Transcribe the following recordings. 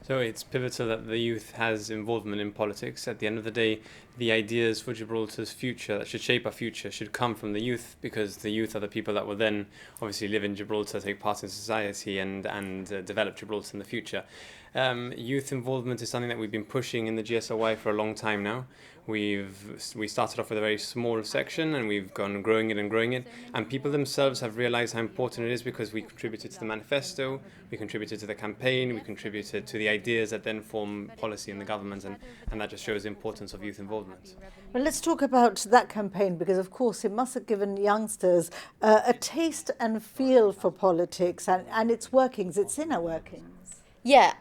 So it's pivotal that the youth has involvement in politics. At the end of the day, the ideas for Gibraltar's future that should shape our future should come from the youth, because the youth are the people that will then obviously live in Gibraltar, take part in society, and develop Gibraltar in the future. Youth involvement is something that we've been pushing in the GSLY for a long time now. We started off with a very small section, and we've gone growing it and growing it, and people themselves have realized how important it is, because we contributed to the manifesto, we contributed to the campaign, we contributed to the ideas that then form policy in the government, and that just shows the importance of youth involvement. Well, let's talk about that campaign, because of course it must have given youngsters a taste and feel for politics and its workings, its inner workings. Yeah,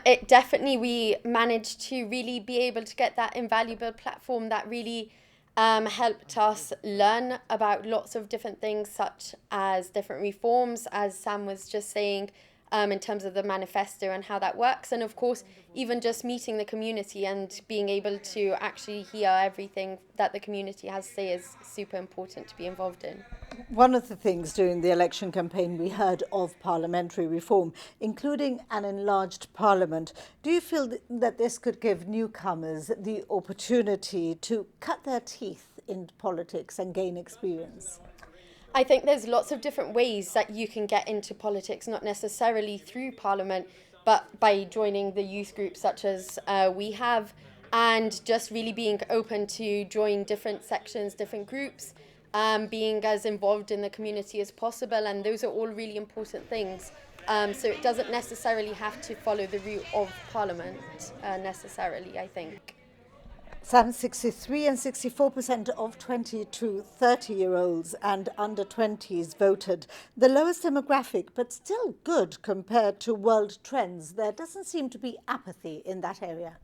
it definitely, we managed to really be able to get that invaluable platform that really helped us learn about lots of different things, such as different reforms, as Sam was just saying, in terms of the manifesto and how that works. And of course, even just meeting the community and being able to actually hear everything that the community has to say is super important to be involved in. One of the things during the election campaign we heard of parliamentary reform, including an enlarged parliament. Do you feel that this could give newcomers the opportunity to cut their teeth in politics and gain experience? I think there's lots of different ways that you can get into politics, not necessarily through Parliament, but by joining the youth groups such as we have, and just really being open to join different sections, different groups, being as involved in the community as possible, and those are all really important things. So it doesn't necessarily have to follow the route of Parliament necessarily, I think. Some 63 and 64% of 20 to 30-year-olds and under 20s voted. The lowest demographic, but still good compared to world trends. There doesn't seem to be apathy in that area.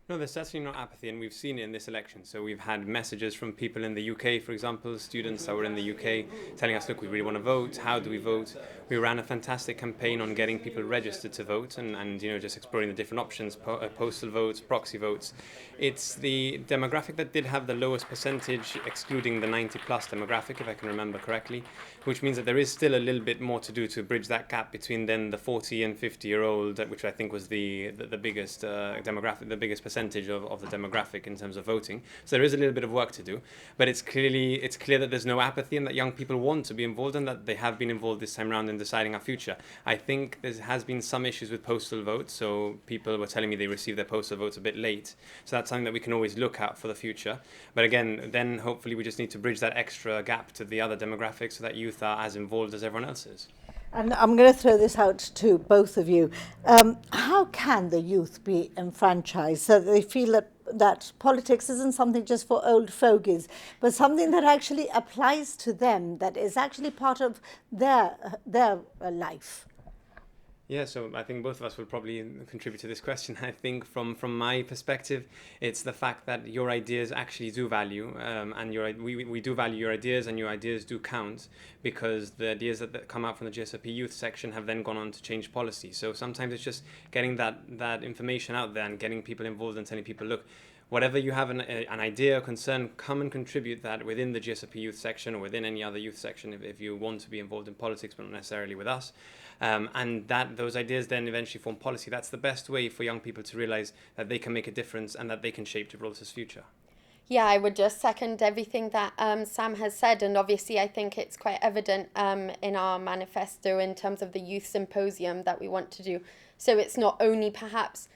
No, there's certainly not apathy, and we've seen it in this election. So we've had messages from people in the UK, for example, students that were in the UK, telling us, look, we really want to vote. How do we vote? We ran a fantastic campaign on getting people registered to vote, and just exploring the different options, postal votes, proxy votes. It's the demographic that did have the lowest percentage, excluding the 90-plus demographic, if I can remember correctly, which means that there is still a little bit more to do to bridge that gap between then the 40 and 50-year-old, which I think was the biggest demographic, the biggest percentage of the demographic in terms of voting. So there is a little bit of work to do, but it's clear that there's no apathy, and that young people want to be involved, and that they have been involved this time around in deciding our future. I think there has been some issues with postal votes, so people were telling me they received their postal votes a bit late. So that's something that we can always look at for the future. But again, then hopefully we just need to bridge that extra gap to the other demographics, so that youth are as involved as everyone else is. And I'm going to throw this out to both of you. How can the youth be enfranchised so that they feel that politics isn't something just for old fogies, but something that actually applies to them, that is actually part of their life? Yeah, so I think both of us will probably contribute to this question. I think from my perspective, it's the fact that your ideas actually do value, and we do value your ideas, and your ideas do count, because the ideas that come out from the GSLP youth section have then gone on to change policy. So sometimes it's just getting that information out there and getting people involved and telling people, look, whatever you have an idea or concern, come and contribute that within the GSLP youth section, or within any other youth section if you want to be involved in politics, but not necessarily with us. And that those ideas then eventually form policy. That's the best way for young people to realize that they can make a difference and that they can shape Gibraltar's future. Yeah, I would just second everything that Sam has said, and obviously I think it's quite evident in our manifesto in terms of the youth symposium that we want to do. So it's not only perhaps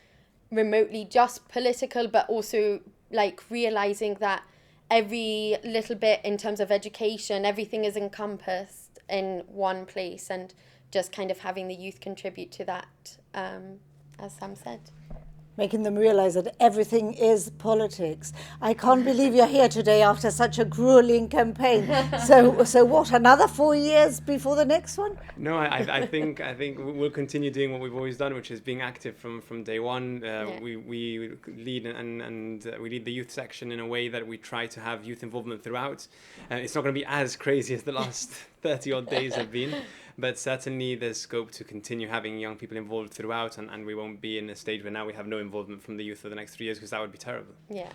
remotely just political, but also like realizing that every little bit in terms of education, everything is encompassed in one place, and just kind of having the youth contribute to that, as Sam said. Making them realize that everything is politics. I can't believe you're here today after such a grueling campaign. So what, another 4 years before the next one? No, I think we'll continue doing what we've always done, which is being active from day one. We lead and we lead the youth section in a way that we try to have youth involvement throughout. It's not going to be as crazy as the last 30 odd days have been, but certainly there's scope to continue having young people involved throughout, and we won't be in a stage where now we have no involvement from the youth for the next 3 years, because that would be terrible. Yeah.